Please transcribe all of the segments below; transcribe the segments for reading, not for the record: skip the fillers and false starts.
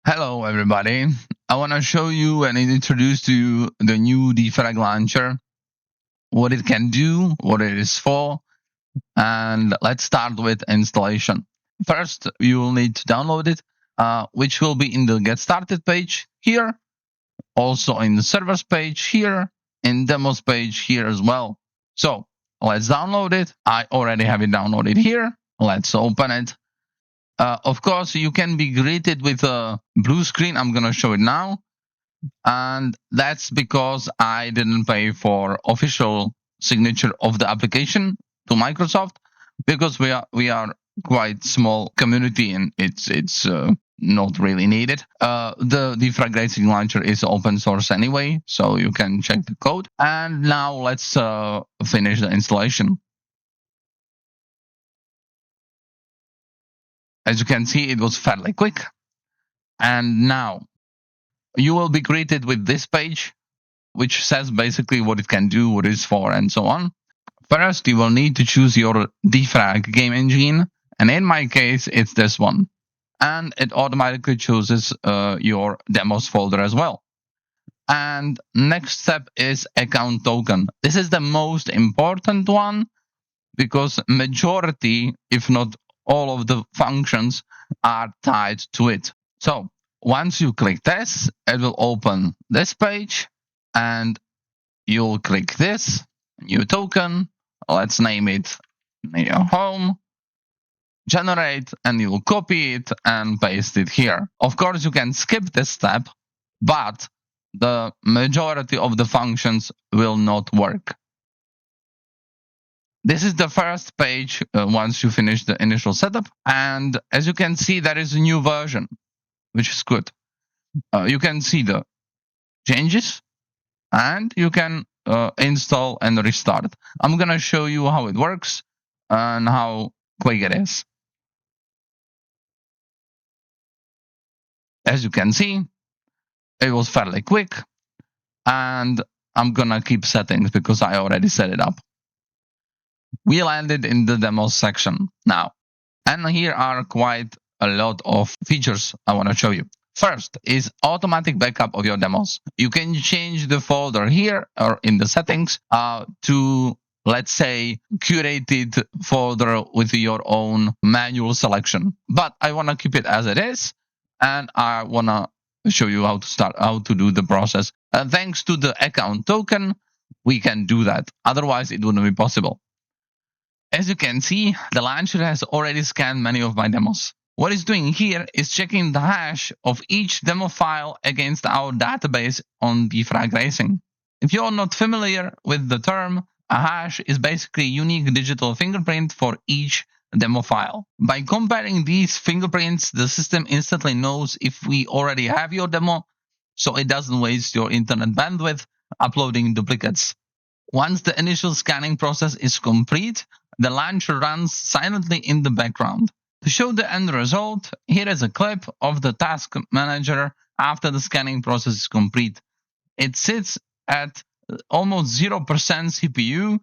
Hello, everybody. I want to show you and introduce to you the new Defrag Launcher, what it can do, what it is for, and let's start with installation. First, you will need to download it, which will be in the Get Started page here, also in the servers page here, in demos page here as well. So let's download it. I already have it downloaded here. Let's open it. Of course, you can be greeted with a blue screen. I'm going to show it now. And that's because I didn't pay for official signature of the application to Microsoft, because we are quite small community and it's not really needed. The Defrag Launcher is open source anyway, so you can check the code. And now let's finish the installation. As you can see, it was fairly quick. And now you will be greeted with this page, which says basically what it can do, what it's for, and so on. First, you will need to choose your Defrag game engine, and in my case, it's this one. And it automatically chooses your demos folder as well. And next step is account token. This is the most important one because majority, if not all of the functions are tied to it. So once you click this, it will open this page and you'll click this new token. Let's name it your home, generate, and you'll copy it and paste it here. Of course, you can skip this step, but the majority of the functions will not work. This is the first page once you finish the initial setup. And as you can see, there is a new version, which is good. You can see the changes and you can install and restart. I'm going to show you how it works and how quick it is. As you can see, it was fairly quick. And I'm going to keep settings because I already set it up. We landed in the demos section now. And here are quite a lot of features I want to show you. First is automatic backup of your demos. You can change the folder here or in the settings to, let's say, curated folder with your own manual selection. But I want to keep it as it is. And I want to show you how to do the process. Thanks to the account token, we can do that. Otherwise, it wouldn't be possible. As you can see, the launcher has already scanned many of my demos. What it's doing here is checking the hash of each demo file against our database on Defrag Racing. If you're not familiar with the term, a hash is basically a unique digital fingerprint for each demo file. By comparing these fingerprints, the system instantly knows if we already have your demo, so it doesn't waste your internet bandwidth uploading duplicates. Once the initial scanning process is complete, the launcher runs silently in the background. To show the end result, here is a clip of the task manager after the scanning process is complete. It sits at almost 0% CPU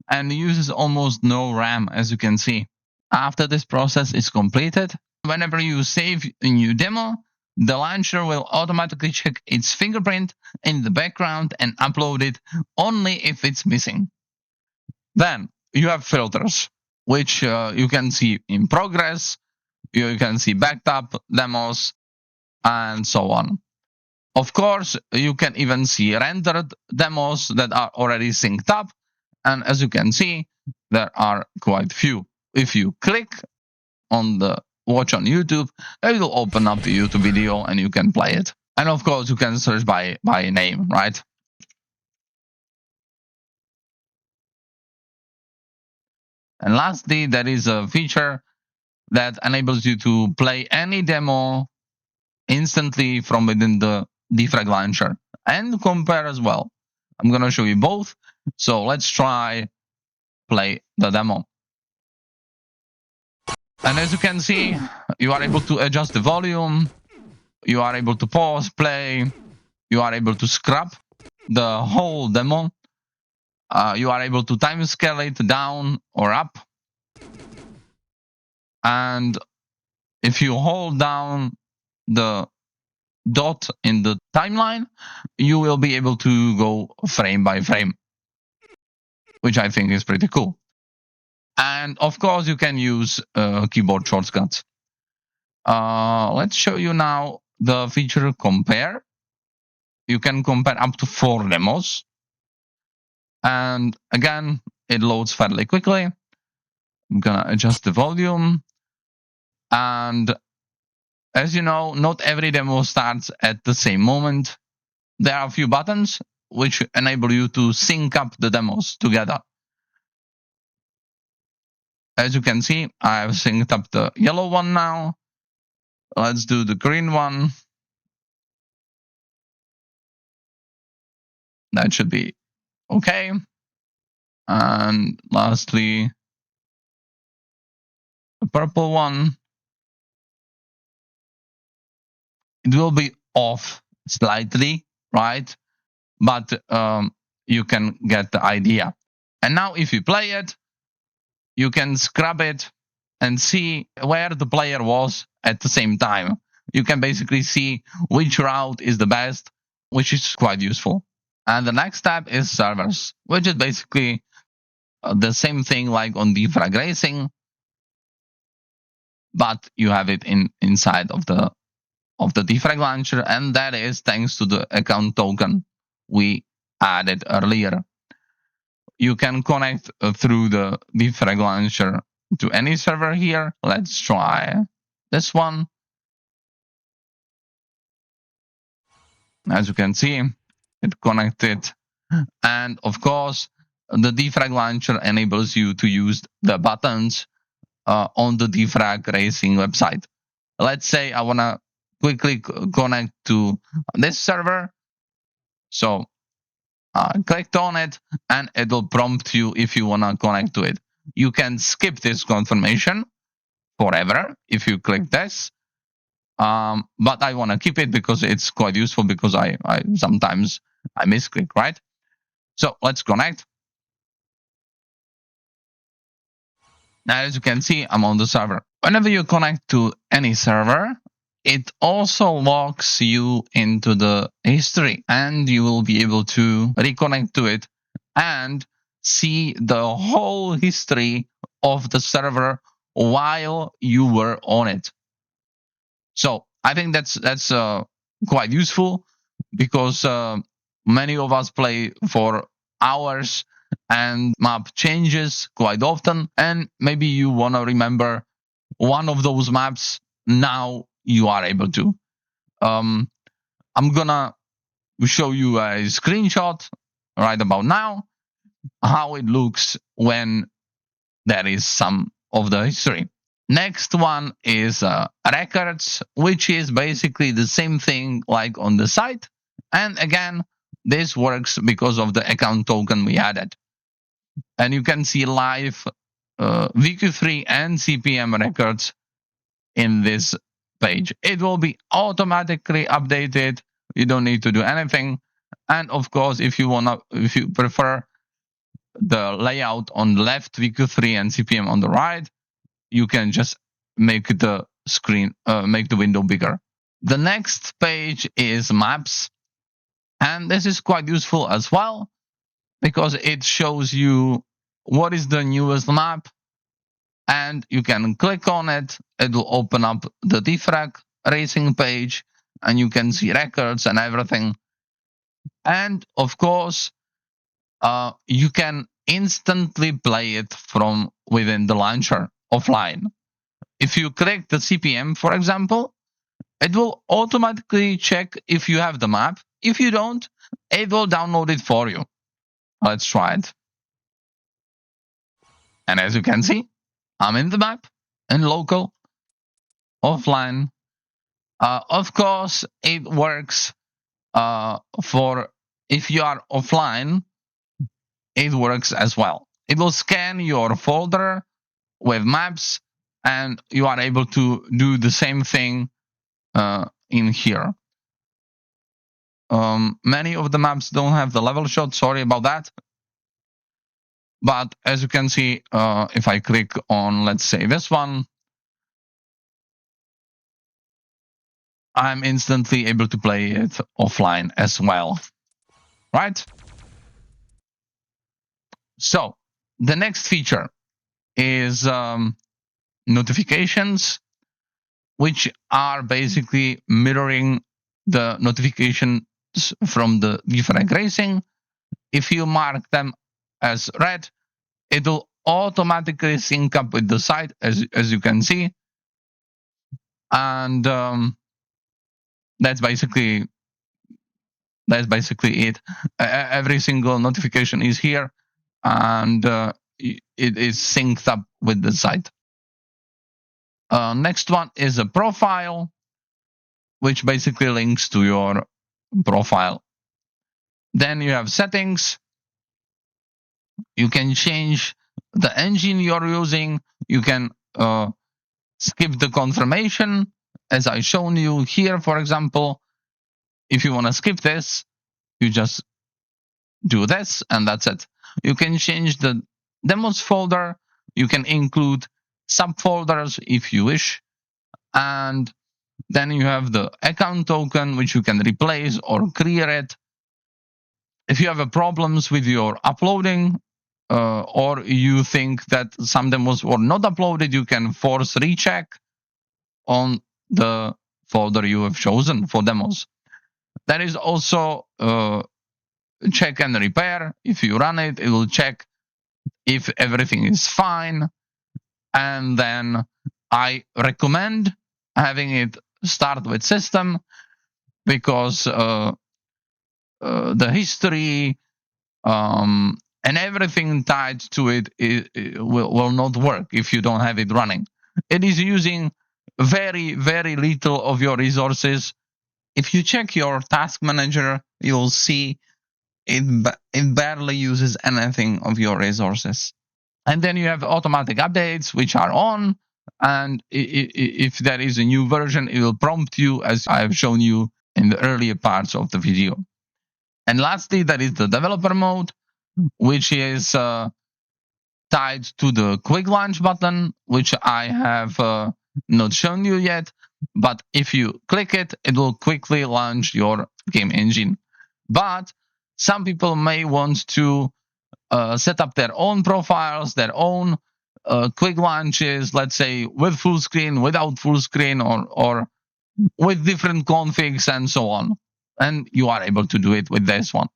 and uses almost no RAM, as you can see. After this process is completed, whenever you save a new demo, the launcher will automatically check its fingerprint in the background and upload it only if it's missing. Then you have filters, which you can see in progress, you can see backed up demos, and so on. Of course, you can even see rendered demos that are already synced up. And as you can see, there are quite few. If you click on the watch on YouTube, it will open up the YouTube video and you can play it. And of course, you can search by name, right? And lastly, there is a feature that enables you to play any demo instantly from within the Defrag Launcher and compare as well. I'm going to show you both. So let's try play the demo. And as you can see, you are able to adjust the volume. You are able to pause, play. You are able to scrub the whole demo. You are able to time scale it down or up. And if you hold down the dot in the timeline, you will be able to go frame by frame, which I think is pretty cool. And of course, you can use keyboard shortcuts. Let's show you now the feature compare. You can compare up to 4 demos. And again, it loads fairly quickly. I'm gonna adjust the volume. And as you know, not every demo starts at the same moment. There are a few buttons which enable you to sync up the demos together. As you can see, I've synced up the yellow one now. Let's do the green one. That should be okay. And lastly, the purple one. It will be off slightly, right? But you can get the idea. And now if you play it, you can scrub it and see where the player was at the same time. You can basically see which route is the best, which is quite useful. And the next tab is servers, which is basically the same thing like on Defrag Racing, but you have it inside of the Defrag Launcher, and that is thanks to the account token we added earlier. You can connect through the Defrag Launcher to any server here. Let's try this one. As you can see, it connected. And of course, the Defrag Launcher enables you to use the buttons on the Defrag Racing website. Let's say I want to quickly connect to this server. So I clicked on it, and it will prompt you if you want to connect to it. You can skip this confirmation forever if you click this. But I want to keep it because it's quite useful, because I sometimes I misclick, right? So let's connect. Now, as you can see, I'm on the server. Whenever you connect to any server, it also logs you into the history, and you will be able to reconnect to it and see the whole history of the server while you were on it. So I think that's quite useful, because many of us play for hours and map changes quite often, and maybe you want to remember one of those maps. Now you are able to. I'm gonna show you a screenshot right about now, how it looks when there is some of the history. Next one is records, which is basically the same thing like on the site. And again, this works because of the account token we added. And you can see live VQ3 and CPM records in this page. It will be automatically updated. You don't need to do anything. And of course, if you prefer the layout on the left, VQ3 and CPM on the right, you can just make the screen, make the window bigger. The next page is maps. And this is quite useful as well, because it shows you what is the newest map, and you can click on it. It will open up the Defrag Racing page, and you can see records and everything. And of course, you can instantly play it from within the launcher offline. If you click the CPM, for example, it will automatically check if you have the map. If you don't, it will download it for you. Let's try it. And as you can see, I'm in the map, in local, offline. Of course, it works for if you are offline, it works as well. It will scan your folder with maps, and you are able to do the same thing in here. Many of the maps don't have the level shot, sorry about that. But as you can see, if I click on, let's say, this one, I'm instantly able to play it offline as well, right? So the next feature is notifications, which are basically mirroring the notifications from the Defrag Racing. If you mark them as red, it will automatically sync up with the site, as you can see. And that's basically it. Every single notification is here, and it is synced up with the site. Next one is a profile, which basically links to your profile. Then you have settings. You can change the engine you're using. You can skip the confirmation, as I shown you here, for example. If you want to skip this, you just do this, and that's it. You can change the demos folder. You can include subfolders if you wish. And then you have the account token, which you can replace or clear it. If you have problems with your uploading, or you think that some demos were not uploaded, you can force recheck on the folder you have chosen for demos. There is also check and repair. If you run it, it will check if everything is fine. And then I recommend having it start with system, because the history and everything tied to it will not work if you don't have it running. It is using very, very little of your resources. If you check your task manager, you'll see it barely uses anything of your resources. And then you have automatic updates, which are on. And if there is a new version, it will prompt you, as I have shown you in the earlier parts of the video. And lastly, there is the developer mode, which is tied to the quick launch button, which I have not shown you yet. But if you click it, it will quickly launch your game engine. But some people may want to set up their own profiles, their own quick launches, let's say with full screen, without full screen, or with different configs and so on. And you are able to do it with this one.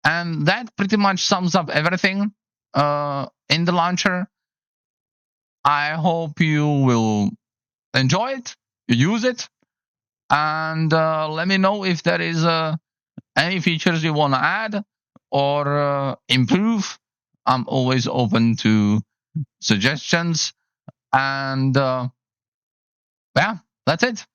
And that pretty much sums up everything in the launcher. I hope you will enjoy it, use it, and let me know if there is any features you want to add or improve. I'm always open to suggestions. And yeah, that's it.